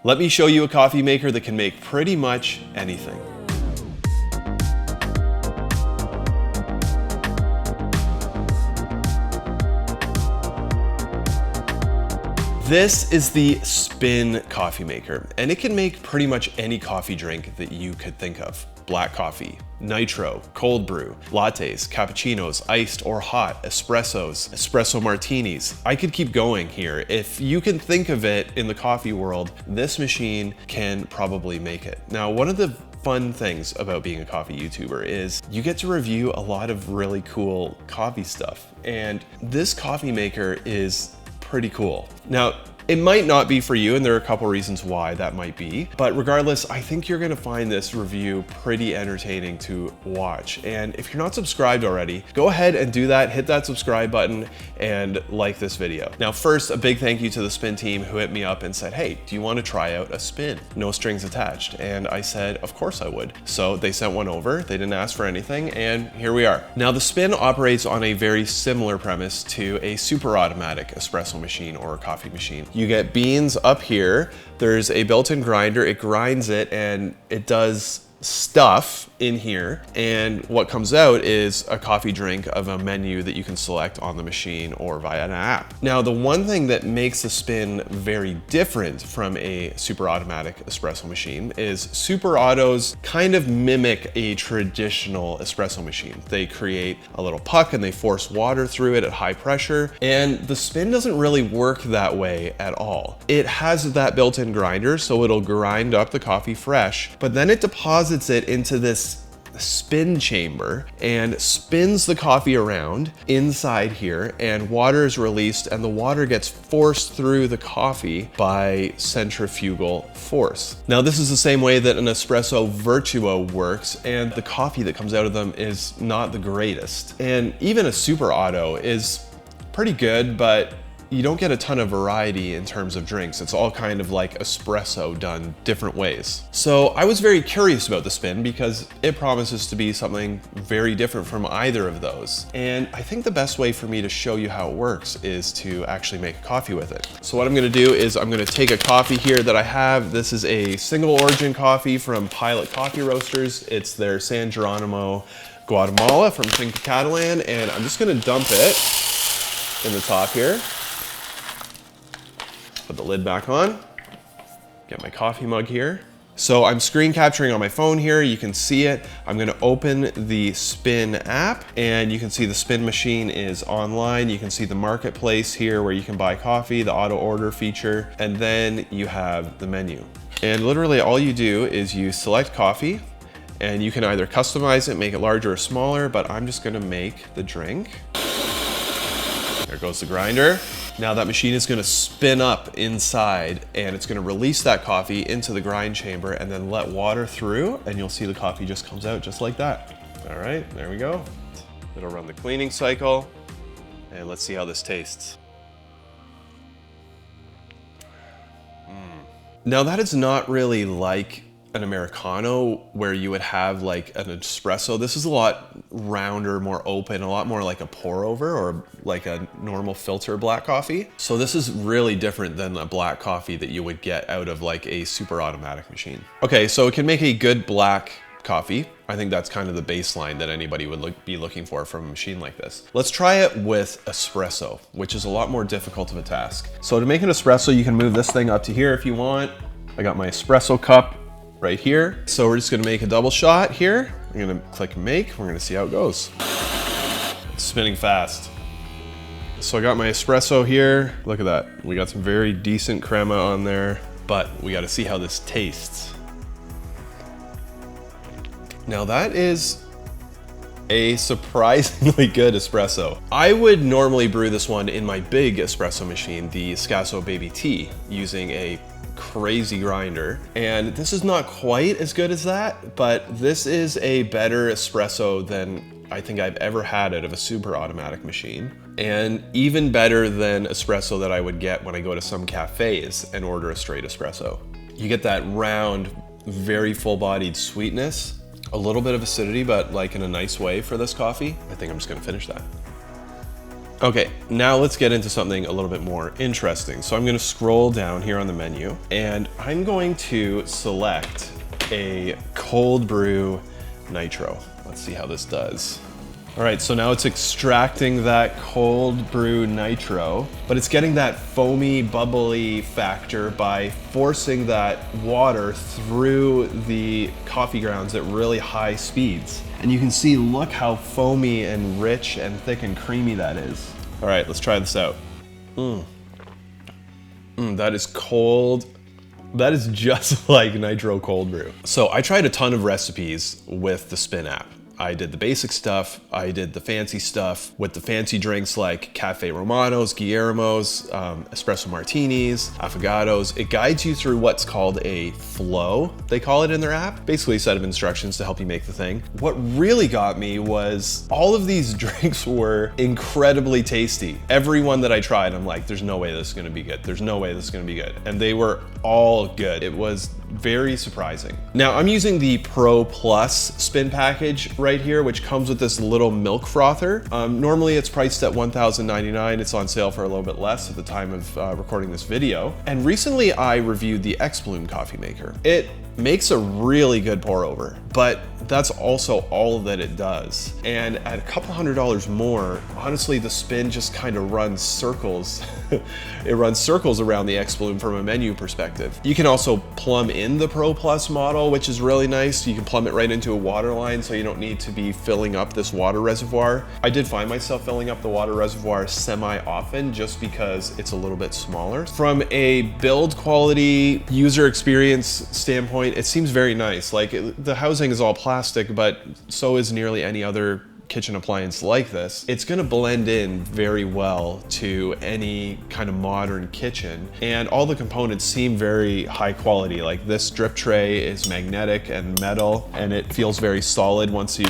Let me show you a coffee maker that can make pretty much anything. This is the Spinn Coffee Maker, and it can make pretty much any coffee drink that you could think of. Black coffee, nitro, cold brew, lattes, cappuccinos, iced or hot, espressos, espresso martinis. I could keep going here. If you can think of it in the coffee world, this machine can probably make it. Now, one of the fun things about being a coffee YouTuber is you get to review a lot of really cool coffee stuff, and this coffee maker is pretty cool. Now, it might not be for you, and there are a couple reasons why that might be, but regardless, I think you're gonna find this review pretty entertaining to watch. And if you're not subscribed already, go ahead and do that, hit that subscribe button and like this video. Now, first, a big thank you to the Spinn team who hit me up and said, hey, do you wanna try out a Spinn? No strings attached. And I said, of course I would. So they sent one over, they didn't ask for anything, and here we are. Now, the Spinn operates on a very similar premise to a super automatic espresso machine or a coffee machine. You get beans up here, there's a built-in grinder, it grinds it and it does stuff in here, and what comes out is a coffee drink of a menu that you can select on the machine or via an app. Now, the one thing that makes the Spinn very different from a super automatic espresso machine is super autos kind of mimic a traditional espresso machine. They create a little puck and they force water through it at high pressure, and the Spinn doesn't really work that way at all. It has that built-in grinder, so it'll grind up the coffee fresh, but then it deposits it into this spin chamber and spins the coffee around inside here, and water is released and the water gets forced through the coffee by centrifugal force. Now, this is the same way that an espresso Virtuo works, and the coffee that comes out of them is not the greatest. And even a super auto is pretty good, but you don't get a ton of variety in terms of drinks. It's all kind of like espresso done different ways. So I was very curious about the Spinn because it promises to be something very different from either of those. And I think the best way for me to show you how it works is to actually make a coffee with it. So what I'm gonna do is I'm gonna take a coffee here that I have. This is a single origin coffee from Pilot Coffee Roasters. It's their San Geronimo, Guatemala from Finca Catalan, and I'm just gonna dump it in the top here. Put the lid back on, get my coffee mug here. So I'm screen capturing on my phone here, you can see it. I'm gonna open the Spinn app and you can see the Spinn machine is online. You can see the marketplace here where you can buy coffee, the auto order feature, and then you have the menu. And literally all you do is you select coffee, and you can either customize it, make it larger or smaller, but I'm just gonna make the drink. There goes the grinder. Now that machine is gonna spin up inside and it's gonna release that coffee into the grind chamber and then let water through, and you'll see the coffee just comes out just like that. All right, there we go. It'll run the cleaning cycle, and let's see how this tastes. Now that is not really like an Americano where you would have like an espresso. This is a lot rounder, more open, a lot more like a pour over or like a normal filter black coffee. So this is really different than a black coffee that you would get out of like a super automatic machine. Okay, so it can make a good black coffee. I think that's kind of the baseline that anybody would be looking for from a machine like this. Let's try it with espresso, which is a lot more difficult of a task. So to make an espresso, you can move this thing up to here if you want. I got my espresso cup right here. So we're just gonna make a double shot here. I'm gonna click make, we're gonna see how it goes. It's spinning fast. So I got my espresso here. Look at that. We got some very decent crema on there, but we gotta see how this tastes. Now that is a surprisingly good espresso. I would normally brew this one in my big espresso machine, the Scasso Baby T, using a crazy grinder, and this is not quite as good as that, but this is a better espresso than I think I've ever had out of a super automatic machine, and even better than espresso that I would get when I go to some cafes and order a straight espresso. You get that round, very full-bodied sweetness, a little bit of acidity, but like in a nice way for this coffee. I think I'm just gonna finish that. Okay, now let's get into something a little bit more interesting. So I'm gonna scroll down here on the menu and I'm going to select a cold brew Nitro. Let's see how this does. All right, so now it's extracting that cold brew Nitro, but it's getting that foamy, bubbly factor by forcing that water through the coffee grounds at really high speeds. And you can see, look how foamy and rich and thick and creamy that is. All right, let's try this out. That is cold. That is just like Nitro cold brew. So I tried a ton of recipes with the Spinn app. I did the basic stuff, I did the fancy stuff with the fancy drinks like Cafe Romanos, Guillermo's, espresso martinis, affogatos. It guides you through what's called a flow, they call it in their app. Basically a set of instructions to help you make the thing. What really got me was all of these drinks were incredibly tasty. Every one that I tried, I'm like, there's no way this is gonna be good. There's no way this is gonna be good. And they were all good. It was very surprising. Now I'm using the Pro Plus Spinn package right here, which comes with this little milk frother. Normally it's priced at $1,099. It's on sale for a little bit less at the time of recording this video. And recently I reviewed the Spinn Coffee Maker. It makes a really good pour over, but that's also all that it does. And at a couple $100 more, honestly, the Spinn just kind of runs circles. It runs circles around the Spinn from a menu perspective. You can also plumb in the Pro Plus model, which is really nice. You can plumb it right into a water line, so you don't need to be filling up this water reservoir. I did find myself filling up the water reservoir semi-often just because it's a little bit smaller. From a build quality, user experience standpoint, it seems very nice. Like the housing is all plastic, but so is nearly any other kitchen appliance like this. It's gonna blend in very well to any kind of modern kitchen, and all the components seem very high quality. Like this drip tray is magnetic and metal, and it feels very solid once you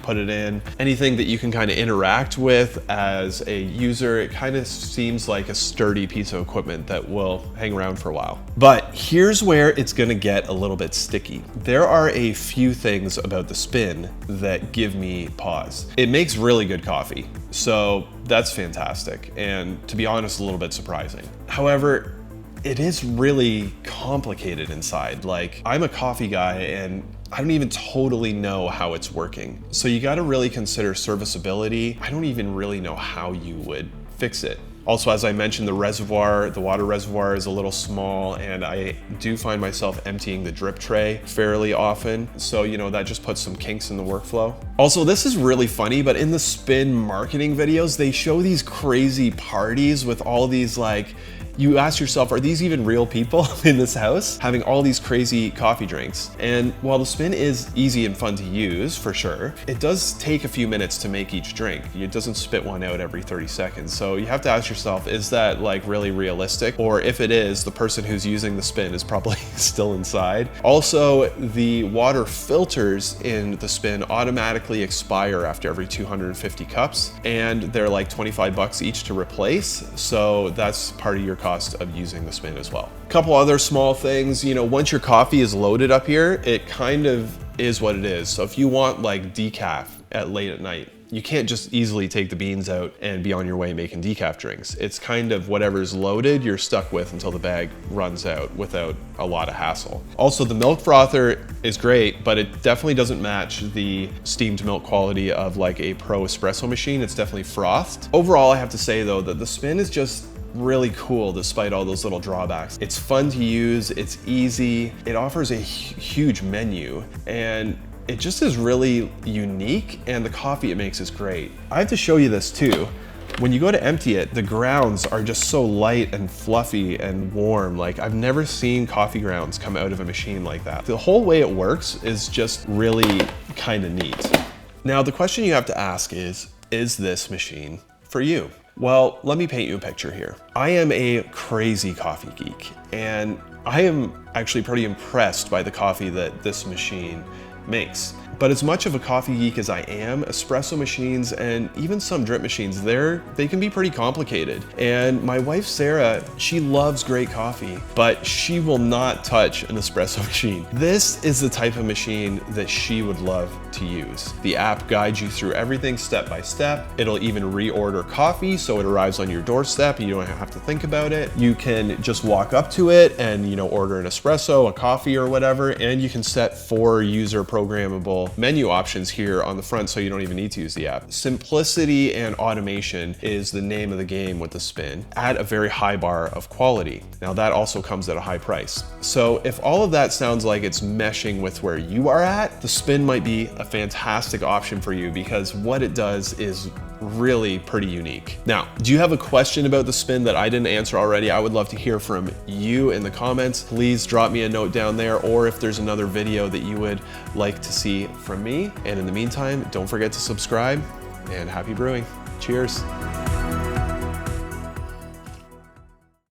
put it in. Anything that you can kind of interact with as a user, it kind of seems like a sturdy piece of equipment that will hang around for a while. But here's where it's gonna get a little bit sticky. There are a few things about the Spinn that give me pause. It makes really good coffee, so that's fantastic, and to be honest, a little bit surprising. However, it is really complicated inside. Like, I'm a coffee guy and I don't even totally know how it's working. So you gotta really consider serviceability. I don't even really know how you would fix it. Also, as I mentioned, the water reservoir is a little small, and I do find myself emptying the drip tray fairly often. So, you know, that just puts some kinks in the workflow. Also, this is really funny, but in the Spinn marketing videos, they show these crazy parties with all these, like, you ask yourself, are these even real people in this house having all these crazy coffee drinks? And while the Spinn is easy and fun to use, for sure, it does take a few minutes to make each drink. It doesn't spit one out every 30 seconds. So you have to ask yourself, is that like really realistic? Or if it is, the person who's using the Spinn is probably still inside. Also, the water filters in the Spinn automatically expire after every 250 cups, and they're like 25 bucks each to replace. So that's part of your cost of using the Spinn as well. A couple other small things, you know, once your coffee is loaded up here, it kind of is what it is. So if you want like decaf at late at night, you can't just easily take the beans out and be on your way making decaf drinks. It's kind of whatever's loaded, you're stuck with until the bag runs out without a lot of hassle. Also, the milk frother is great, but it definitely doesn't match the steamed milk quality of like a Pro espresso machine. It's definitely frothed. Overall, I have to say though, that the Spinn is just really cool despite all those little drawbacks. It's fun to use, it's easy, it offers a huge menu, and it just is really unique, and the coffee it makes is great. I have to show you this too. When you go to empty it, the grounds are just so light and fluffy and warm. Like, I've never seen coffee grounds come out of a machine like that. The whole way it works is just really kind of neat. Now, the question you have to ask is this machine for you? Well, let me paint you a picture here. I am a crazy coffee geek, and I am actually pretty impressed by the coffee that this machine makes. But as much of a coffee geek as I am, espresso machines and even some drip machines, they can be pretty complicated. And my wife, Sarah, she loves great coffee, but she will not touch an espresso machine. This is the type of machine that she would love to use. The app guides you through everything step by step. It'll even reorder coffee so it arrives on your doorstep and you don't have to think about it. You can just walk up to it and order an espresso, a coffee or whatever, and you can set 4 user programmable menu options here on the front so you don't even need to use the app. Simplicity and automation is the name of the game with the Spinn at a very high bar of quality. Now that also comes at a high price. So if all of that sounds like it's meshing with where you are at, the Spinn might be a fantastic option for you because what it does is really pretty unique. Now, do you have a question about the Spinn that I didn't answer already? I would love to hear from you in the comments. Please drop me a note down there, or if there's another video that you would like to see from me. And in the meantime, don't forget to subscribe and happy brewing. Cheers.